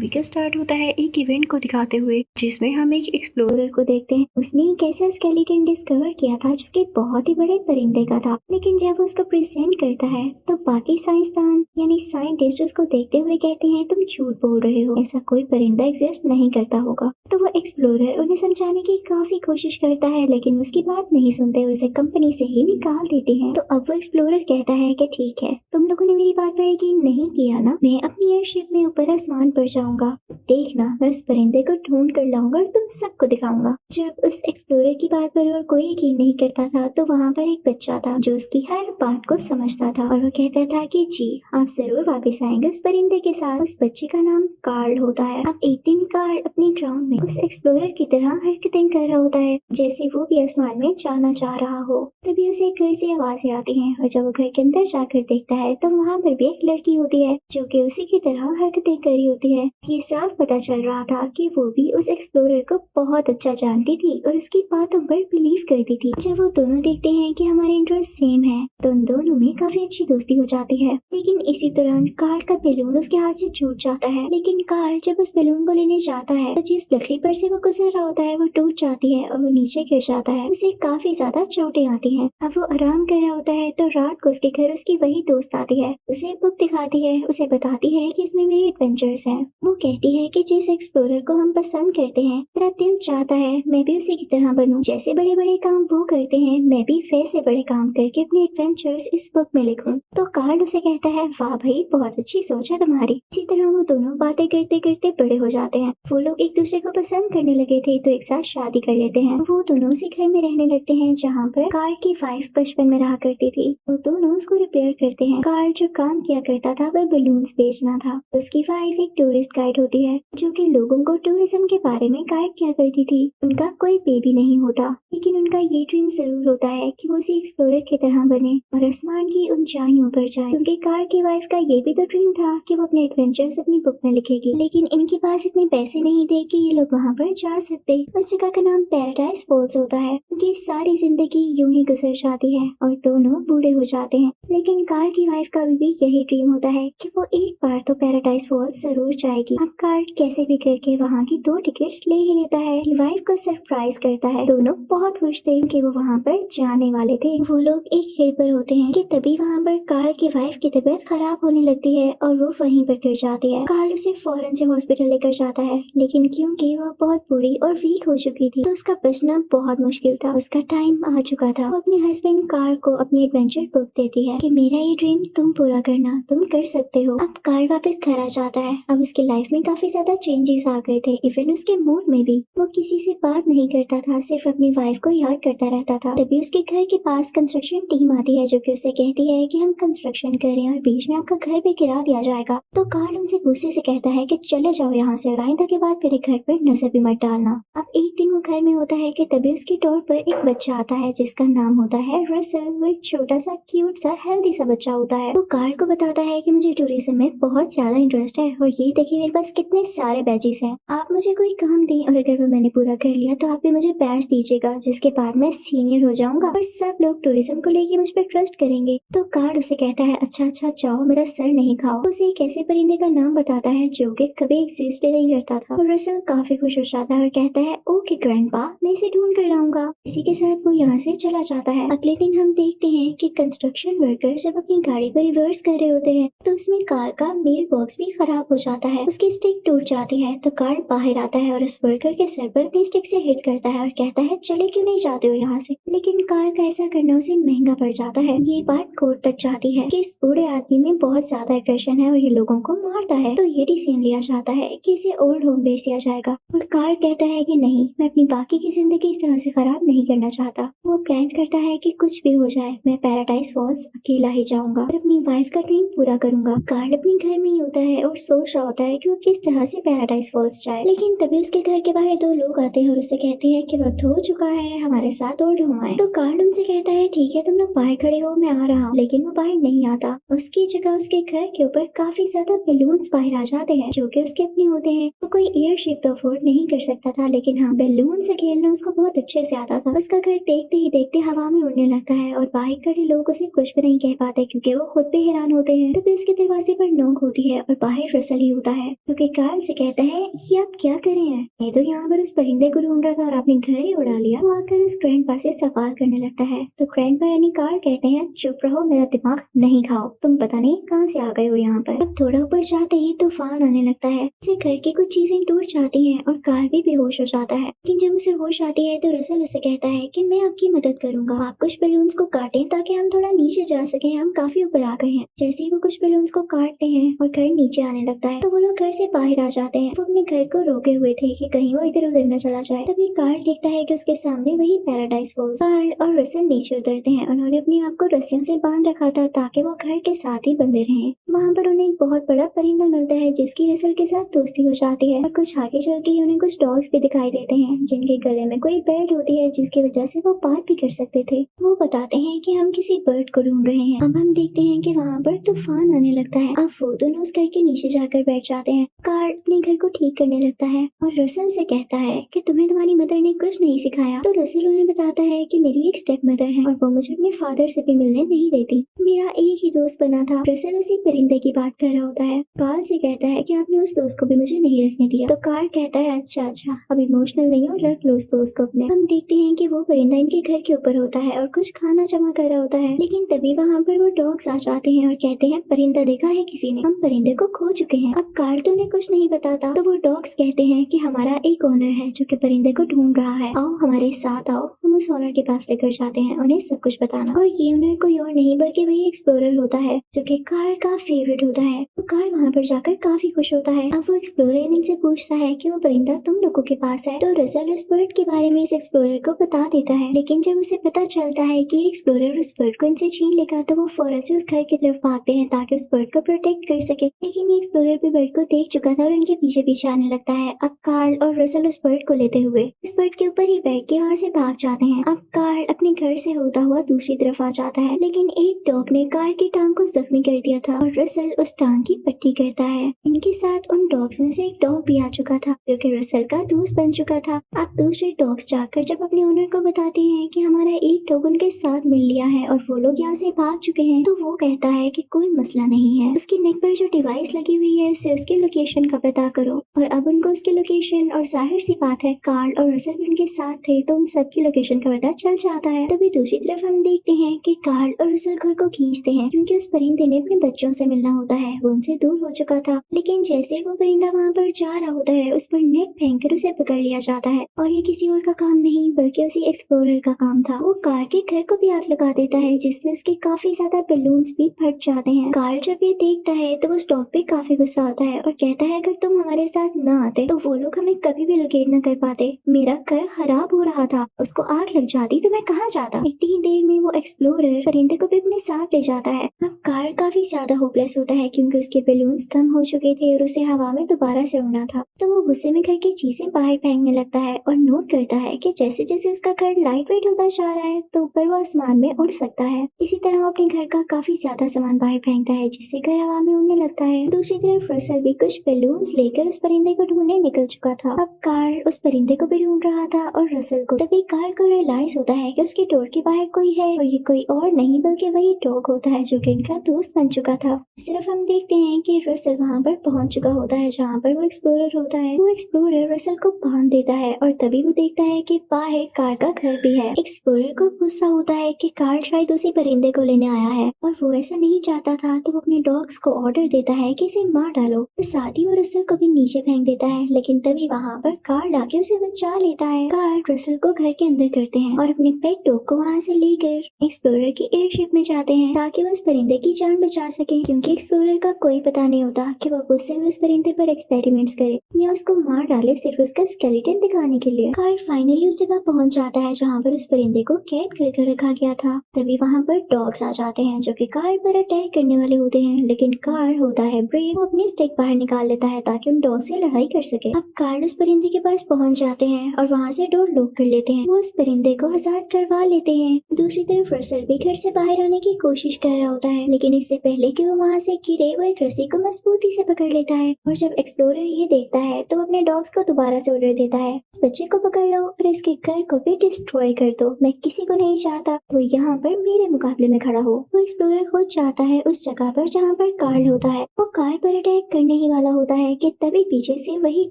Movie का start होता है एक इवेंट को दिखाते हुए जिसमें हम एक एक्सप्लोरर को देखते हैं। उसने एक ऐसा स्केलेटन डिस्कवर किया था जो कि बहुत ही बड़े परिंदे का था, लेकिन जब वो उसको प्रेजेंट करता है तो बाकी साइंसदान यानी साइंटिस्ट उसको देखते हुए कहते हैं तुम झूठ बोल रहे हो, ऐसा कोई परिंदा एग्जिस्ट नहीं करता होगा। तो वो एक्सप्लोरर उन्हें समझाने की काफी कोशिश करता है, लेकिन उसकी बात नहीं सुनते और उसे कंपनी से ही निकाल देते हैं। तो अब वो एक्सप्लोरर कहता है कि ठीक है, तुम लोगों ने मेरी बात पर यकीन नहीं किया ना, मैं अपनी एयरशिप में ऊपर आसमान पर जाऊंगा, देखना मैं उस परिंदे को ढूंढ कर लाऊंगा और तुम सबको दिखाऊंगा। जब उस एक्सप्लोरर की बात पर और कोई यकीन नहीं करता था तो वहाँ पर एक बच्चा था जो उसकी हर बात को समझता था और वो कहता था कि जी आप जरूर वापस आएंगे उस परिंदे के साथ। उस बच्चे का नाम कार्ल होता है। अब एक दिन कार्ल अपने ग्राउंड में उस एक्सप्लोरर की तरह हरकतें कर रहा होता है जैसे वो भी आसमान में जाना चाह रहा हो। तभी उसे घर से आवाजें आती हैं और जब वो घर के अंदर जाकर देखता है तो वहाँ पर भी एक लड़की होती है जो कि उसी की तरह हरकतें कर रही होती है। ये साफ पता चल रहा था कि वो भी उस एक्सप्लोरर को बहुत अच्छा जानती थी और उसकी बातों पर बिलीव करती थी। जब वो दोनों देखते हैं कि हमारे इंटरेस्ट सेम है तो उन दोनों में काफी अच्छी दोस्ती हो जाती है। लेकिन इसी दौरान कार्ल का बैलून उसके हाथ से छूट जाता है। लेकिन कार्ल जब उस बैलून को लेने जाता है तो जिस लकड़ी पर से वो गुजर रहा होता है वो टूट जाती है और वो नीचे गिर जाता है। उसे काफी ज्यादा चोटें आती हैं। अब वो आराम कर रहा होता है तो रात को उसके घर उसकी वही दोस्त आती है, उसे बुक दिखाती है, उसे बताती है कि इसमें मेरे एडवेंचर्स हैं। वो कहती है कि जिस एक्सप्लोरर को हम पसंद करते हैं मेरा दिल चाहता है मैं भी उसी की तरह बनूं, जैसे बड़े बड़े काम वो करते हैं मैं भी वैसे बड़े काम करके अपने एडवेंचर्स इस बुक में लिखूं। तो कार्ल उसे कहता है वाह भाई बहुत अच्छी सोच है तुम्हारी। इसी तरह वो दोनों बातें करते करते बड़े हो जाते हैं। वो लोग एक दूसरे को पसंद करने लगे थे तो एक साथ शादी कर लेते हैं। वो दोनों उसी घर में रहने लगते हैं जहाँ पर कार्ल की वाइफ बचपन में रहा करती थी। वो दोनों उसको रिपेयर करते हैं। कार्ल जो काम किया करता था वह बलून्स बेचना था। उसकी वाइफ एक टूरिस्ट गाइड होती है जो कि लोगों को टूरिज्म के बारे में गाइड किया करती थी। उनका कोई बेबी नहीं होता, लेकिन उनका ये ड्रीम जरूर होता है कि वो उसी एक्सप्लोरर की तरह बने और आसमान की ऊंचाइयों पर जाए, क्योंकि कार्ल की वाइफ का ये भी तो ड्रीम था कि वो अपने एडवेंचर्स अपनी बुक में लिखेगी। लेकिन इनके पास इतने पैसे नहीं थे कि ये लोग वहाँ पर जा सकते। उस जगह का नाम पैराडाइज फॉल्स होता है। उनकी सारी जिंदगी यूं ही गुजर जाती है और दोनों बूढ़े हो जाते हैं। लेकिन कार्ल की वाइफ का भी यही ड्रीम होता है कि वो एक बार तो पैराडाइज फॉल्स जरूर जाएगी। अब कार्ल कैसे भी करके वहाँ की 2 टिकट्स ले ही लेता है। वाइफ को सरप्राइज करता है। दोनों बहुत खुश थे कि वो वहाँ पर जाने वाले थे। वो लोग एक हिल पर होते हैं कि तभी वहाँ पर कार्ल की वाइफ की तबीयत खराब होने लगती है और वो वहीं पर गिर जाती है। कार्ल उसे फौरन से हॉस्पिटल लेकर जाता है, लेकिन क्योंकि वो बहुत बुरी और वीक हो चुकी थी तो उसका बचना बहुत मुश्किल था। उसका टाइम आ चुका था। वो अपने हस्बैंड कार्ल को अपनी एडवेंचर बुक देती है कि मेरा ये ड्रीम तुम पूरा करना, तुम कर सकते हो। अब कार्ल वापस घर आ जाता है। अब उसकी लाइफ में काफी ज्यादा चेंजेस आ गए थे। इवन उसके मूड में भी। वो किसी से बात नहीं करता था, सिर्फ अपनी वाइफ को याद करता रहता था। तभी उसके घर के पास कंस्ट्रक्शन टीम आती है जो कि उससे कहती है कि हम कंस्ट्रक्शन कर रहे हैं और बीच में आपका घर भी गिरा दिया जाएगा। तो कार्ल उनसे गुस्से से कहता है कि चले जाओ यहाँ से और आइंदा के बाद मेरे घर पर नजर भी मत डालना। अब एक दिन वो घर में होता है कि तभी उसकी डोर पर एक बच्चा आता है जिसका नाम होता है रसल। वो एक छोटा सा क्यूट सा हेल्दी सा बच्चा होता है। वो कार्ल को बताता है कि मुझे टूरिज्म में बहुत ज्यादा इंटरेस्ट है और ये देखिए मेरे पास कितने सारे बैजेस हैं। आप मुझे कोई काम दें और अगर वो मैंने पूरा कर लिया तो आप भी मुझे बैज दीजिएगा, जिसके बाद मैं सीनियर हो जाऊंगा और सब लोग टूरिज्म को लेके मुझ पर ट्रस्ट करेंगे। तो कार्ल उसे कहता है अच्छा अच्छा जाओ, मेरा सर नहीं खाओ। उसे एक ऐसे परिंदे का नाम बताता है जो कि कभी एग्जिस्ट नहीं करता था। और रसल काफी खुश हो जाता है और कहता है ओके ग्रैंडपा, मैं इसे ढूंढ कर लाऊंगा। इसी के साथ वो यहाँ से चला जाता है। अगले दिन हम देखते हैं कि कंस्ट्रक्शन वर्कर्स जब अपनी गाड़ी को रिवर्स कर रहे होते हैं तो उसमें कार्ल का मेल बॉक्स भी खराब हो जाता है। उसकी स्टिक टूट जाती है तो कार्ल बाहर आता है और उस वर्कर के सर पर अपनी स्टिक से हिट करता है और कहता है चले क्यों नहीं जाते हो यहाँ से। लेकिन कार्ल का ऐसा करना उसे महंगा पड़ जाता है। ये बात कोर्ट तक जाती है कि इस बूढ़े आदमी में बहुत ज्यादा एग्रेशन है और ये लोगों को मारता है। तो ये डिसीजन लिया जाता है कि इसे ओल्ड होम भेज दिया जाएगा। और कार्ल कहता है कि नहीं, मैं अपनी बाकी की जिंदगी इस तरह से खराब नहीं करना चाहता। वो प्लान करता है कि कुछ भी हो जाए मैं पैराडाइज फॉल्स अकेला ही जाऊंगा और अपनी वाइफ का ड्रीम पूरा करूंगा। कार्ल अपने घर में ही होता है और सोच रहा होता है कि वो किस तरह से पैराडाइज फॉल्स जाए। लेकिन तभी उसके घर के बाहर 2 लोग आते हैं और उससे कहते हैं कि वक्त हो चुका है, हमारे साथ ओल्ड होम आए। तो कार्ल उनसे कहता है ठीक है तुम लोग बाहर खड़े हो, मैं आ रहा हूँ। लेकिन वो बाहर नहीं आता। उसकी जगह उसके घर के ऊपर काफी ज्यादा बैलून्स बाहर आ जाते हैं जो कि उसके अपने होते हैं। वो कोई एयरशिप तो अफोर्ड नहीं कर सकता था, लेकिन हाँ बैलून से खेलना उसको बहुत अच्छे से आता था। उसका घर देखते ही देखते हवा में उड़ने लगता है और बाहर खड़े लोग उसे कुछ भी नहीं कह पाते क्योंकि वो खुद भी हैरान होते हैं। तभी उसके दरवाजे पर नॉक होती है और बाहर रसल ही होता है। क्योंकि कार्ल से कहता है ये आप क्या कर रहे हैं, मैं तो यहाँ पर उस परिंदे को ढूंढ रहा था और आपने घर ही उड़ा लिया। वो आकर उस ग्रैंडपा से सवाल करने लगता है तो ग्रैंडपा यानी कार्ल कहते हैं चुप रहो, मेरा दिमाग नहीं खाओ, तुम पता नहीं कहाँ से आ गए हो यहाँ पर। अब थोड़ा ऊपर जाते ही तूफान आने लगता है, इससे घर की कुछ चीजें टूट जाती हैं और कार्ल भी बेहोश हो जाता है। लेकिन जब उसे होश आती है तो रसल उसे कहता है कि मैं आपकी मदद करूंगा, आप कुछ बलून्स को काटें ताकि हम थोड़ा नीचे जा सके, हम काफी ऊपर आ गए हैं। जैसे ही वो कुछ बलून्स को काटते हैं और घर नीचे आने लगता है तो वो लोग घर से बाहर आ जाते हैं। वो अपने घर को रोके हुए थे कि कहीं वो इधर उधर न चला जाए। तभी कार्ल देखता है कि उसके सामने वही पैराडाइज फॉल्स। कार्ल और रसल नीचे उतरते हैं, उन्होंने अपने आप को रस्सियों से बांध रखा था ताकि वो घर के साथ ही बंधे रहें। वहाँ पर उन्हें एक बहुत बड़ा परिंदा मिलता है जिसकी रसल के साथ दोस्ती हो जाती है और कुछ आगे चल के उन्हें कुछ डॉग्स भी दिखाई देते हैं जिनके गले में कोई बेल्ट होती है जिसकी वजह से वो बात भी कर सकते थे। वो बताते हैं कि हम किसी बर्ड को ढूंढ रहे हैं। अब हम देखते हैं कि वहाँ पर तूफान आने लगता है। अब वो दोनों उस घर के नीचे जाकर बैठ जाते हैं। कार्ल अपने घर को ठीक करने लगता है और रसल से कहता है कि तुम्हें तुम्हारी मदर ने कुछ नहीं सिखाया। तो रसल उन्हें बताता है कि मेरी एक स्टेप मदर है और वो मुझे अपने फादर से भी मिलने नहीं देती, मेरा एक ही दोस्त बना था। रसल उसी परिंदे की बात कर रहा होता है। कार्ल से कहता है कि आपने उस दोस्त को भी मुझे नहीं रखने दिया। तो कार्ल कहता है अच्छा अच्छा, अब इमोशनल नहीं हो, रख लो उस दोस्त को अपने। हम देखते हैं कि वो परिंदा इनके घर के ऊपर होता है और कुछ खाना जमा कर रहा होता है। लेकिन तभी वहाँ पर वो डॉग्स आ जाते हैं और कहते हैं परिंदा देखा है किसी ने, हम परिंदे को खो चुके हैं। अब कार्ल तो उन्हें कुछ नहीं बताता तो वो डॉग्स कहते हैं कि हमारा एक ओनर है जो कि परिंदे को ढूंढ रहा है, आओ हमारे साथ आओ। हम उस ओनर के पास लेकर जाते हैं उन्हें सब कुछ बताना। और ये ओनर कोई और नहीं बल्कि वही एक्सप्लोरर होता है जो कि कार्ल का फेवरेट होता है। तो कार्ल वहाँ पर जाकर काफी खुश होता है। अब वो एक्सप्लोरर इनसे पूछता है कि वो परिंदा तुम लोगों के पास है। तो रसल उस बर्ड के बारे में इस एक्सप्लोरर को बता देता है। लेकिन जब उसे पता चलता है कि एक्सप्लोरर उस बर्ड को इनसे छीन लेगा तो वो फौरन से उस घर की तरफ भागते हैं ताकि उस बर्ड को प्रोटेक्ट कर सके। लेकिन ये एक्सप्लोरर भी बर्ड को देख चुका था और उनके पीछे पीछे आने लगता है। अब कार्ल और रसल उस बर्ड को लेते हुए उस बर्ड के ऊपर ही बैठ के वहाँ से भाग जाते हैं। अब कार्ल अपने घर से होता हुआ दूसरी तरफ आ जाता है, लेकिन एक डॉग ने कार्ल की टांग को जख्मी कर दिया था और रसल उस टांग की पट्टी करता है। इनके साथ उन डॉग्स में से एक डॉग भी आ चुका था जो कि रसल का दोस्त बन चुका था। अब दूसरे डॉग्स जाकर जब अपने ओनर को बताते हैं कि हमारा एक डॉग उनके साथ मिल लिया है और वो लोग यहाँ से भाग चुके हैं, तो वो कहता है कि कोई मसला नहीं है, उसकी नेक पर जो डिवाइस लगी हुई है उससे उसके लोकेशन का पता करो। और अब उनको उसकी लोकेशन, और जाहिर सी बात है कार्ल और रसल भी उनके साथ थे तो उन सबकी लोकेशन का पता चल जाता है। तभी दूसरी तरफ हम देखते हैं कि कार्ल और रसल घर को खींचते हैं क्योंकि उस परिंदे ने अपने बच्चों से मिलना होता है, वो उनसे दूर हो चुका था। लेकिन जैसे वो परिंदा वहाँ पर जा रहा होता है उस पर नेट फेंक कर उसे पकड़ लिया जाता है और ये किसी और का काम नहीं बल्कि उसी एक्सप्लोरर का काम था। वो कार्ल के घर को भी आग लगा देता है जिसमें उसके काफी ज्यादा बलून्स भी फट जाते हैं। कार्ल जब ये देखता है तो वो स्टॉक पे काफी गुस्सा होता है और कहता है अगर तुम हमारे साथ न आते तो वो लोग हमें कभी भी लोकेट न कर पाते, मेरा घर खराब हो रहा था, उसको आग लग जाती तो मैं कहाँ जाता। इतनी देर में वो एक्सप्लोरर परिंदे को भी अपने साथ ले जाता है। अब कार्ल काफी ज्यादा होपलेस होता है क्योंकि उसके बलून्स कम हो चुके थे और उसे हवा में दोबारा से उड़ना था। तो वो गुस्से में घर की चीजें बाहर फेंकने लगता है और नोट करता है कि जैसे जैसे उसका घर लाइट वेट होता जा रहा है तो ऊपर वो आसमान में उड़ सकता है। इसी तरह वो अपने घर का काफी ज्यादा सामान बाहर फेंकता है जिससे घर हवा में उड़ने लगता है। दूसरी तरफ रसल भी कुछ बलून्स लेकर उस परिंदे को ढूंढने निकल चुका था। अब कार्ल उस परिंदे को भी ढूंढ रहा था और रसल को। तभी कार्ल को रियलाइज होता है कि उसके डोर के बाहर कोई है और ये कोई और नहीं बल्कि वही डॉग होता है जो कि इनका दोस्त बन चुका था। सिर्फ हम देखते हैं कि रसल वहाँ पर पहुंच चुका होता है जहाँ पर वो एक्सप्लोरर होता है। वो एक्सप्लोरर रसल को बांध देता है और तभी वो देखता है कि बाहर कार्ल का घर भी है। एक्सप्लोरर को गुस्सा होता है कि कार्ल शायद उसी परिंदे को लेने आया है और वो ऐसा नहीं चाहता था, तो वो अपने डॉग्स को ऑर्डर देता है कि इसे मार डालो। तो साथ ही वो रसल को भी नीचे फेंक देता है, लेकिन तभी वहाँ पर कार्ल आके उसे बचा लेता है। कार्ल रसल को घर के अंदर करते हैं और अपने पेट डॉग को वहाँ से लेकर एक्सप्लोरर की एयरशिप में जाते हैं ताकि वो उस परिंदे की जान बचा सके, क्योंकि एक्सप्लोरर का कोई पता नहीं होता कि वो गुस्से में उस परिंदे पर एक्सपेरिमेंट्स करे या उसको मार डाले सिर्फ उसका स्केलेटन दिखाने के लिए। कार्ल फाइनली उस जगह पहुंच जाता है जहाँ पर उस परिंदे को कैद कर रखा गया था। तभी वहाँ पर डॉग्स आ जाते हैं जो कि कार्ल पर अटैक करने वाले होते हैं, लेकिन कार्ल होता है ब्रेव, वो अपनी स्टिक बाहर निकाल लेता है ताकि उन डॉग से लड़ाई कर सके। अब कार्ल उस परिंदे के पास पहुंच जाते हैं और वहाँ से डोर लॉक कर लेते हैं। वो उस परिंदे को आजाद करवा लेते हैं। दूसरी तरफ रसल भी घर से बाहर आने की कोशिश कर रहा होता है, लेकिन इससे पहले कि वो वहाँ से गिरे वो एक रस्सी को मजबूती से पकड़ लेता है और जब एक्सप्लोरर ये देखता है तो अपने डॉग्स को दोबारा से ऑर्डर देता है, बच्चे को पकड़ लो और इसके घर को भी डिस्ट्रॉय कर दो, मैं किसी को नहीं चाहता वो यहाँ पर मेरे मुकाबले में खड़ा हो। वो एक्सप्लोरर खुद चाहता है उस जगह पर जहाँ पर कार्ल होता है। वो कार्ल पर अटैक करने ही ही वाला होता है कि तभी पीछे से वही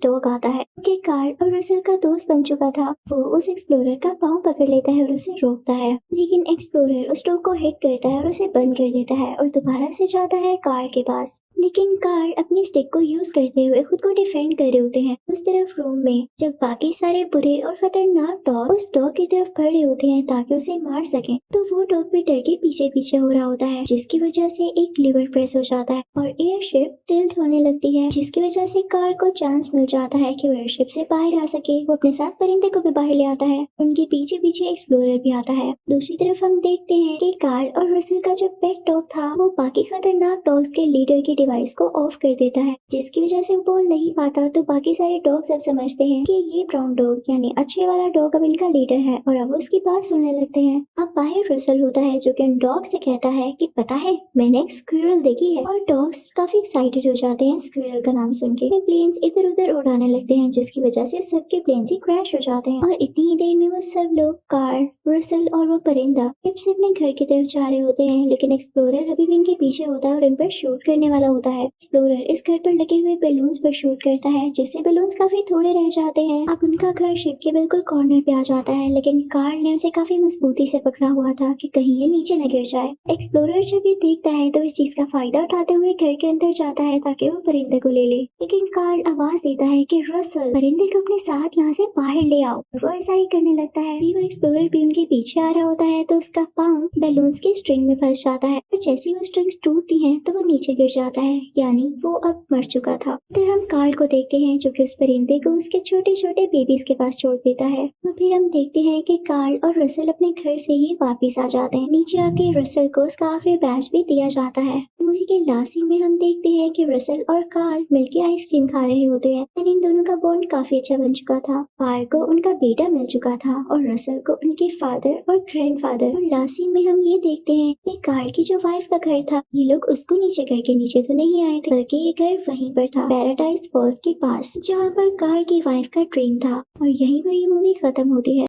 डॉग आता है कि कार्ल और रसल का दोस्त बन चुका था। वो उस एक्सप्लोरर का पाँव पकड़ लेता है और उसे रोकता है, लेकिन एक्सप्लोरर उस डॉग को हिट करता है और उसे बंद कर देता है और दोबारा से जाता है कार्ल के पास। लेकिन कार्ल अपनी स्टिक को यूज करते हुए खुद को डिफेंड कर रहे होते हैं। उस तरफ रूम में जब बाकी सारे बुरे और खतरनाक डॉग उस डॉग की तरफ खड़े होते हैं ताकि उसे मार सकें, तो वो डॉग भी डर के पीछे पीछे हो रहा होता है, जिसकी वजह से एक लीवर प्रेस हो जाता है और एयरशिप टिल्ट होने लगती है, जिसकी वजह से कार्ल को चांस मिल जाता है कि वो एयरशिप से बाहर आ सके। वो अपने साथ परिंदे को भी बाहर ले आता है। उनके पीछे पीछे एक्सप्लोरर भी आता है। दूसरी तरफ हम देखते हैं कि कार्ल और रसल का जो पेट डॉग था वो बाकी खतरनाक डॉग्स के लीडर की डिवाइस को ऑफ कर देता है, जिसकी वजह से वो बोल नहीं पाता। तो बाकी सारे डॉग्स अब समझते हैं कि ये ब्राउन डॉग यानी अच्छे वाला डॉग अब इनका लीडर है और अब उसकी बात सुनने लगते हैं। अब बाहर रसल होता है जो कि उन डॉग से कहता है कि पता है मैंने एक स्क्विरल देखी है, और डॉग्स काफी एक्साइटेड हो जाते हैं स्क्विरल का नाम सुन के। प्लेन्स इधर उधर उड़ाने लगते हैं, जिसकी वजह से सबके प्लेन्स ही क्रैश हो जाते हैं और इतनी ही देर में वो सब लोग कार्ल, रसल और वो परिंदा से अपने घर की तरफ जा रहे होते हैं। लेकिन एक्सप्लोरर अभी भी इनके पीछे होता है और इन पर शूट करने वाला होता है। एक्सप्लोरर इस घर पर लगे हुए बैलून्स पर शूट करता है, जिससे बैलून्स काफी थोड़े रह जाते हैं। अब उनका घर शिप के बिल्कुल कॉर्नर पे आ जाता है, लेकिन कार्ल ने उसे काफी मजबूती से पकड़ा हुआ था कि कहीं ये नीचे न गिर जाए। एक्सप्लोरर जब ये देखता है तो इस चीज का फायदा उठाते हुए घर के अंदर जाता है ताकि वो परिंदे को ले ले। लेकिन कार्ल आवाज देता है कि रसल, परिंदे को अपने साथ यहाँ से बाहर ले आओ। वो ऐसा ही करने लगता है। वो एक्सप्लोरर भी उनके पीछे आ रहा होता है तो उसका पाँव बैलून्स की स्ट्रिंग में फंस जाता है। और जैसे ही वो स्ट्रिंग्स टूटती हैं तो वो नीचे गिर जाता है, यानी वो अब मर चुका था। फिर हम कार्ल को देखते हैं जो कि उस परिंदे को उसके छोटे छोटे बेबीज के पास छोड़ देता है। और फिर हम देखते हैं कि कार्ल और रसल अपने घर से ही वापिस आ जाते हैं। नीचे आके रसल को उसका आखिरी बैच भी दिया जाता है। मूवी के लास्ट सीन में हम देखते हैं कि रसल और कार्ल मिलके आइसक्रीम खा रहे होते हैं। और इन दोनों का बॉन्ड काफी अच्छा बन चुका था। कार्ल को उनका बेटा मिल चुका था और रसल को उनके फादर और ग्रैंडफादर। और लास्ट सीन में हम ये देखते हैं कि कार्ल की जो वाइफ का घर था, ये लोग उसको नीचे घर के नीचे तो नहीं आए थे, बल्कि ये घर वहीं पर था, पैराडाइज फॉल्स के पास, जहाँ पर कार्ल की वाइफ का ट्रेन था। और यहीं पर ये मूवी खत्म होती है।